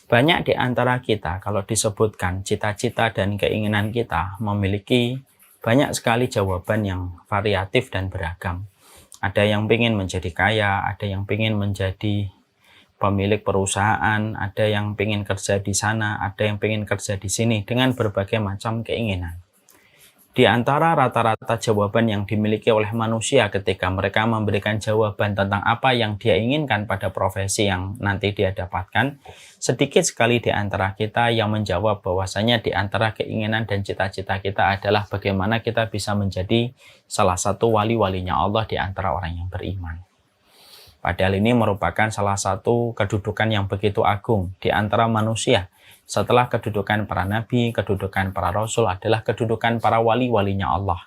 Banyak di antara kita kalau disebutkan cita-cita dan keinginan kita memiliki banyak sekali jawaban yang variatif dan beragam. Ada yang ingin menjadi kaya, ada yang ingin menjadi pemilik perusahaan, ada yang ingin kerja di sana, ada yang ingin kerja di sini dengan berbagai macam keinginan. Di antara rata-rata jawaban yang dimiliki oleh manusia ketika mereka memberikan jawaban tentang apa yang dia inginkan pada profesi yang nanti dia dapatkan, sedikit sekali di antara kita yang menjawab bahwasanya di antara keinginan dan cita-cita kita adalah bagaimana kita bisa menjadi salah satu wali-walinya Allah di antara orang yang beriman. Padahal ini merupakan salah satu kedudukan yang begitu agung di antara manusia. Setelah kedudukan para nabi, kedudukan para rasul adalah kedudukan para wali-walinya Allah.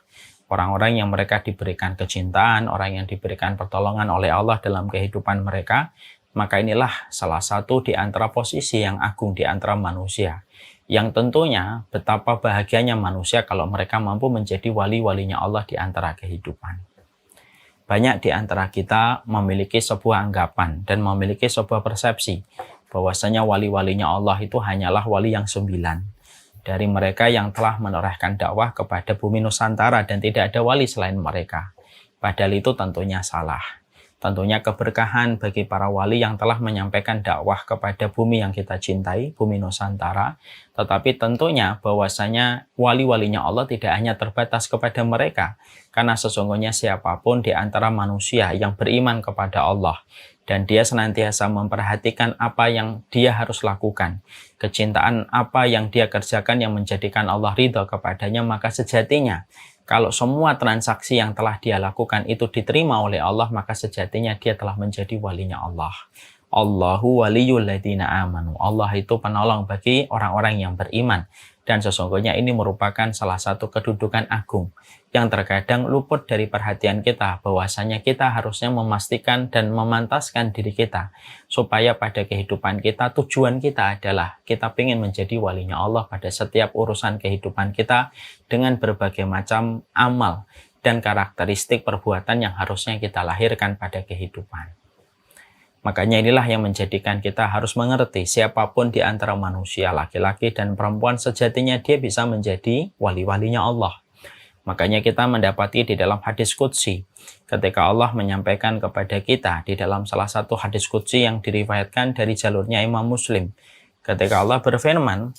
Orang-orang yang mereka diberikan kecintaan, orang yang diberikan pertolongan oleh Allah dalam kehidupan mereka, maka inilah salah satu di antara posisi yang agung di antara manusia. Yang tentunya betapa bahagianya manusia kalau mereka mampu menjadi wali-walinya Allah di antara kehidupan. Banyak di antara kita memiliki sebuah anggapan dan memiliki sebuah persepsi bahwasanya wali-walinya Allah itu hanyalah wali yang 9 dari mereka yang telah menorehkan dakwah kepada bumi Nusantara dan tidak ada wali selain mereka. Padahal itu tentunya salah. Tentunya keberkahan bagi para wali yang telah menyampaikan dakwah kepada bumi yang kita cintai, bumi Nusantara. Tetapi tentunya bahwasanya wali-walinya Allah tidak hanya terbatas kepada mereka. Karena sesungguhnya siapapun di antara manusia yang beriman kepada Allah dan dia senantiasa memperhatikan apa yang dia harus lakukan, kecintaan apa yang dia kerjakan yang menjadikan Allah ridha kepadanya, maka sejatinya kalau semua transaksi yang telah dia lakukan itu diterima oleh Allah, maka sejatinya dia telah menjadi walinya Allah. Allahu waliyul ladzina amanu. Allah itu penolong bagi orang-orang yang beriman. Dan sesungguhnya ini merupakan salah satu kedudukan agung yang terkadang luput dari perhatian kita, bahwasanya kita harusnya memastikan dan memantaskan diri kita supaya pada kehidupan kita, tujuan kita adalah kita ingin menjadi walinya Allah pada setiap urusan kehidupan kita dengan berbagai macam amal dan karakteristik perbuatan yang harusnya kita lahirkan pada kehidupan. Makanya inilah yang menjadikan kita harus mengerti siapapun di antara manusia, laki-laki dan perempuan, sejatinya dia bisa menjadi wali-walinya Allah. Makanya kita mendapati di dalam hadis qudsi, ketika Allah menyampaikan kepada kita di dalam salah satu hadis qudsi yang diriwayatkan dari jalurnya Imam Muslim. Ketika Allah berfirman,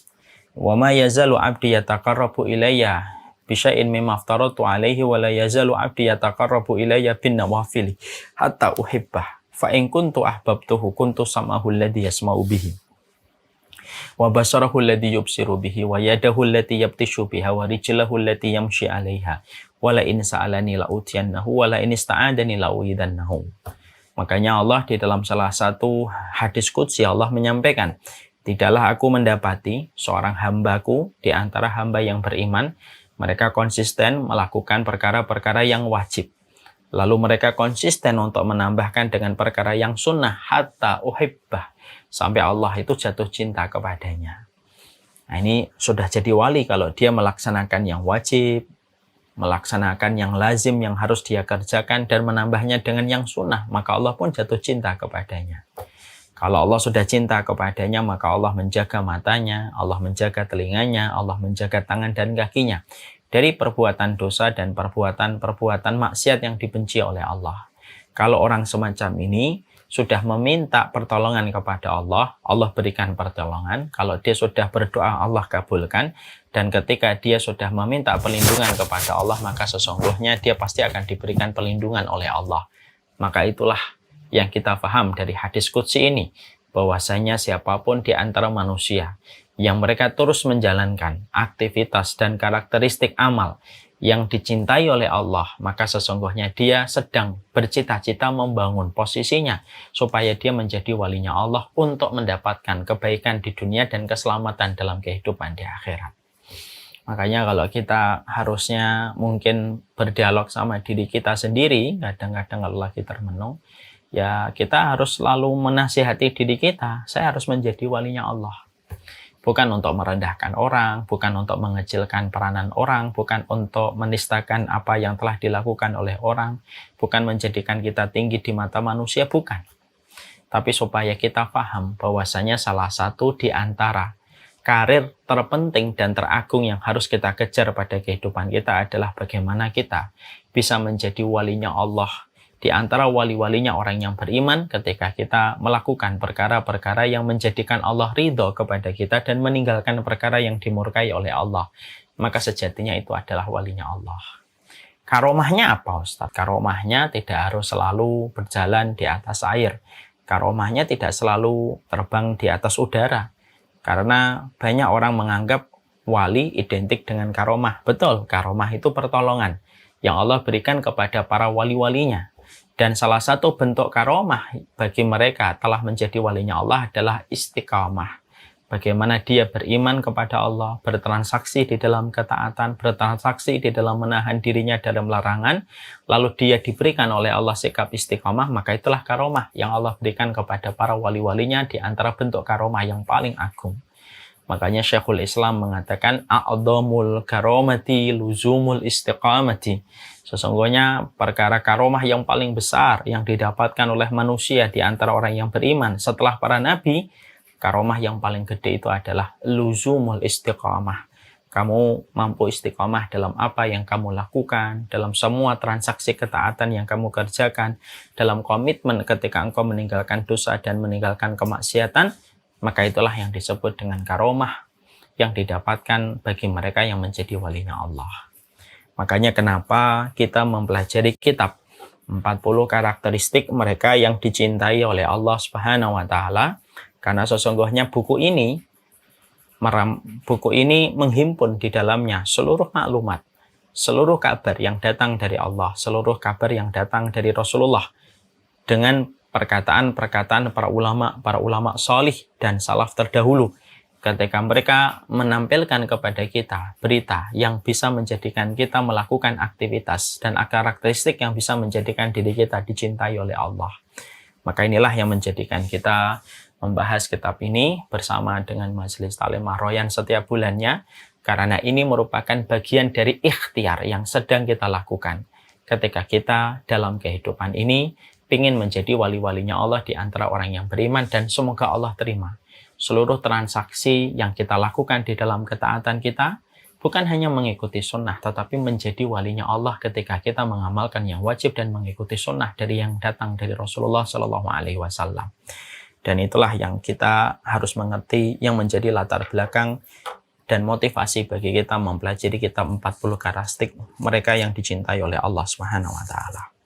"Wa ma yazalu 'abdi yataqarrabu ilayya bisyai'in mimma aftaratu 'alaihi wa la yazalu 'abdi yataqarrabu ilayya bin nawafili hatta uhibbah. Fa in kuntu ahbabtuhu kuntu sam'ahu alladhi yasma'u bihi wa basarahu alladhi yubsiru bihi wa yadahu allati yabtishu biha wa rijlahu allati yamshi 'alaiha wa la in sa'alani la utiyannahu wa la in ista'adani la uidannahu." Makanya Allah di dalam salah satu hadis qudsi Allah menyampaikan, "Tidaklah aku mendapati seorang hambaku di antara hamba yang beriman, mereka konsisten melakukan perkara-perkara yang wajib. Lalu mereka konsisten untuk menambahkan dengan perkara yang sunnah hatta uhibbah, sampai Allah itu jatuh cinta kepadanya." Nah, ini sudah jadi wali kalau dia melaksanakan yang wajib, melaksanakan yang lazim yang harus dia kerjakan dan menambahnya dengan yang sunnah, maka Allah pun jatuh cinta kepadanya. Kalau Allah sudah cinta kepadanya, maka Allah menjaga matanya, Allah menjaga telinganya, Allah menjaga tangan dan kakinya dari perbuatan dosa dan perbuatan-perbuatan maksiat yang dibenci oleh Allah. Kalau orang semacam ini sudah meminta pertolongan kepada Allah, Allah berikan pertolongan. Kalau dia sudah berdoa, Allah kabulkan. Dan ketika dia sudah meminta perlindungan kepada Allah, maka sesungguhnya dia pasti akan diberikan perlindungan oleh Allah. Maka itulah yang kita paham dari hadis qudsi ini, bahwasanya siapapun di antara manusia yang mereka terus menjalankan aktivitas dan karakteristik amal yang dicintai oleh Allah, maka sesungguhnya dia sedang bercita-cita membangun posisinya supaya dia menjadi walinya Allah untuk mendapatkan kebaikan di dunia dan keselamatan dalam kehidupan di akhirat. Makanya kalau kita harusnya mungkin berdialog sama diri kita sendiri, kadang-kadang kalau lagi termenung, ya kita harus selalu menasihati diri kita, saya harus menjadi walinya Allah. Bukan untuk merendahkan orang, bukan untuk mengecilkan peranan orang, bukan untuk menistakan apa yang telah dilakukan oleh orang, bukan menjadikan kita tinggi di mata manusia, bukan. tapi supaya kita paham bahwasanya salah satu di antara karir terpenting dan teragung yang harus kita kejar pada kehidupan kita adalah bagaimana kita bisa menjadi walinya Allah. Di antara wali-walinya orang yang beriman ketika kita melakukan perkara-perkara yang menjadikan Allah ridho kepada kita dan meninggalkan perkara yang dimurkai oleh Allah. Maka sejatinya itu adalah walinya Allah. Karomahnya apa, Ustaz? Karomahnya tidak harus selalu berjalan di atas air. Karomahnya tidak selalu terbang di atas udara. Karena banyak orang menganggap wali identik dengan karomah. Betul, karomah itu pertolongan yang Allah berikan kepada para wali-walinya. Dan salah satu bentuk karomah bagi mereka telah menjadi walinya Allah adalah istiqamah. Bagaimana dia beriman kepada Allah, bertransaksi di dalam ketaatan, bertransaksi di dalam menahan dirinya dalam larangan, lalu dia diberikan oleh Allah sikap istiqamah, maka itulah karomah yang Allah berikan kepada para wali-walinya di antara bentuk karomah yang paling agung. Makanya Syekhul Islam mengatakan, a'dhamul karomati luzumul istiqamati. Sesungguhnya perkara karomah yang paling besar yang didapatkan oleh manusia di antara orang yang beriman setelah para nabi, karomah yang paling gede itu adalah luzumul istiqamah. Kamu mampu istiqamah dalam apa yang kamu lakukan, dalam semua transaksi ketaatan yang kamu kerjakan, dalam komitmen ketika engkau meninggalkan dosa dan meninggalkan kemaksiatan, maka itulah yang disebut dengan karomah yang didapatkan bagi mereka yang menjadi walinya Allah. Makanya kenapa kita mempelajari kitab 40 karakteristik mereka yang dicintai oleh Allah Subhanahu wa taala. Karena sesungguhnya buku ini menghimpun di dalamnya seluruh maklumat, seluruh kabar yang datang dari Allah, seluruh kabar yang datang dari Rasulullah dengan perkataan-perkataan para ulama salih dan salaf terdahulu ketika mereka menampilkan kepada kita berita yang bisa menjadikan kita melakukan aktivitas dan karakteristik yang bisa menjadikan diri kita dicintai oleh Allah. Maka inilah yang menjadikan kita membahas kitab ini bersama dengan Majelis Ta'lim Royan setiap bulannya, karena ini merupakan bagian dari ikhtiar yang sedang kita lakukan ketika kita dalam kehidupan ini ingin menjadi wali-walinya Allah di antara orang yang beriman, dan semoga Allah terima seluruh transaksi yang kita lakukan di dalam ketaatan kita, bukan hanya mengikuti sunnah, tetapi menjadi walinya Allah ketika kita mengamalkan yang wajib dan mengikuti sunnah dari yang datang dari Rasulullah SAW. Dan itulah yang kita harus mengerti yang menjadi latar belakang dan motivasi bagi kita mempelajari kitab 40 karakteristik mereka yang dicintai oleh Allah Subhanahu wa taala.